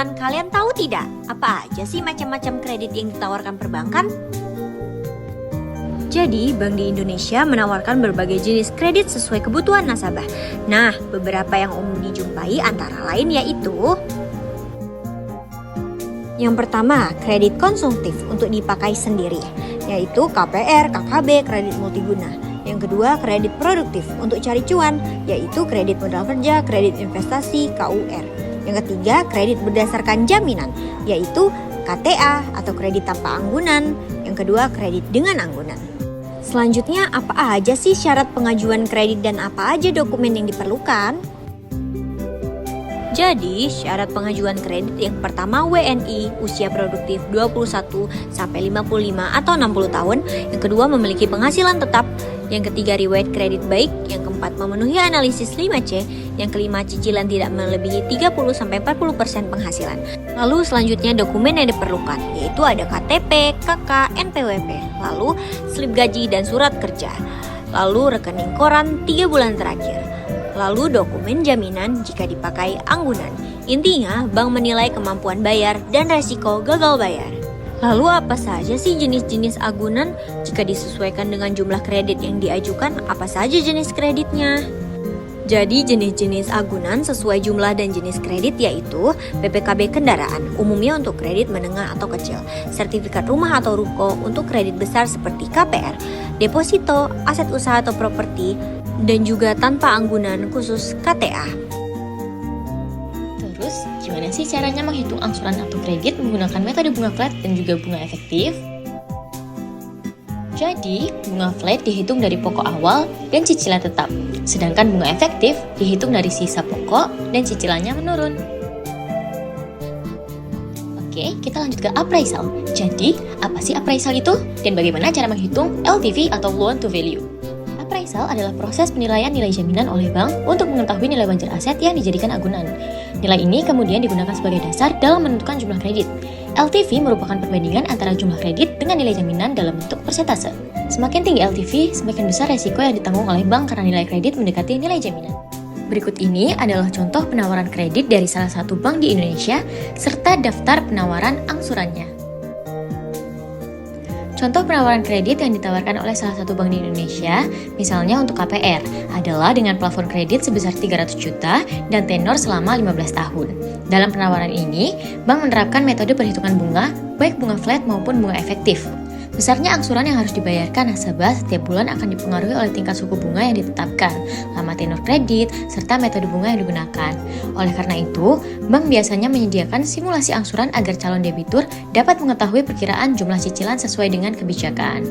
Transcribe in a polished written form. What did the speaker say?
teman-teman, kalian tahu tidak apa aja sih macam-macam kredit yang ditawarkan perbankan? Jadi, Bank di Indonesia menawarkan berbagai jenis kredit sesuai kebutuhan nasabah. Nah, beberapa yang umum dijumpai antara lain yaitu: yang pertama, kredit konsumtif untuk dipakai sendiri, yaitu KPR, KKB, kredit multiguna. Yang kedua, kredit produktif untuk cari cuan, yaitu kredit modal kerja, kredit investasi, KUR. Yang ketiga, kredit berdasarkan jaminan, yaitu KTA atau kredit tanpa anggunan. Yang kedua, kredit dengan anggunan. Selanjutnya, apa aja sih syarat pengajuan kredit dan apa aja dokumen yang diperlukan? Jadi, syarat pengajuan kredit yang pertama WNI, usia produktif 21 sampai 55 atau 60 tahun. Yang kedua, memiliki penghasilan tetap. Yang ketiga, riwayat kredit baik. Yang keempat, memenuhi analisis 5C. Yang kelima, cicilan tidak melebihi 30 sampai 40% penghasilan. Lalu selanjutnya dokumen yang diperlukan, yaitu ada KTP, KK, NPWP, lalu slip gaji dan surat kerja. Lalu rekening koran 3 bulan terakhir. Lalu dokumen jaminan jika dipakai anggunan. Intinya, bank menilai kemampuan bayar dan resiko gagal bayar. Lalu apa saja sih jenis-jenis agunan? Jika disesuaikan dengan jumlah kredit yang diajukan, apa saja jenis kreditnya? Jadi jenis-jenis agunan sesuai jumlah dan jenis kredit yaitu PPKB kendaraan, umumnya untuk kredit menengah atau kecil, sertifikat rumah atau ruko untuk kredit besar seperti KPR, deposito, aset usaha atau properti, dan juga tanpa anggunan khusus KTA. Terus, gimana sih caranya menghitung angsuran atau kredit menggunakan metode bunga flat dan juga bunga efektif? Jadi, bunga flat dihitung dari pokok awal dan cicilan tetap, sedangkan bunga efektif dihitung dari sisa pokok dan cicilannya menurun. Oke, kita lanjut ke appraisal. Jadi, apa sih appraisal itu? Dan bagaimana cara menghitung LTV atau loan to value? Appraisal adalah proses penilaian nilai jaminan oleh bank untuk mengetahui nilai wajar aset yang dijadikan agunan. Nilai ini kemudian digunakan sebagai dasar dalam menentukan jumlah kredit. LTV merupakan perbandingan antara jumlah kredit dengan nilai jaminan dalam bentuk persentase. Semakin tinggi LTV, semakin besar resiko yang ditanggung oleh bank karena nilai kredit mendekati nilai jaminan. Berikut ini adalah contoh penawaran kredit dari salah satu bank di Indonesia serta daftar penawaran angsurannya. Contoh penawaran kredit yang ditawarkan oleh salah satu bank di Indonesia, misalnya untuk KPR, adalah dengan plafon kredit sebesar 300 juta dan tenor selama 15 tahun. Dalam penawaran ini, bank menerapkan metode perhitungan bunga, baik bunga flat maupun bunga efektif. Besarnya angsuran yang harus dibayarkan nasabah setiap bulan akan dipengaruhi oleh tingkat suku bunga yang ditetapkan, lama tenor kredit, serta metode bunga yang digunakan. Oleh karena itu, bank biasanya menyediakan simulasi angsuran agar calon debitur dapat mengetahui perkiraan jumlah cicilan sesuai dengan kebijakan.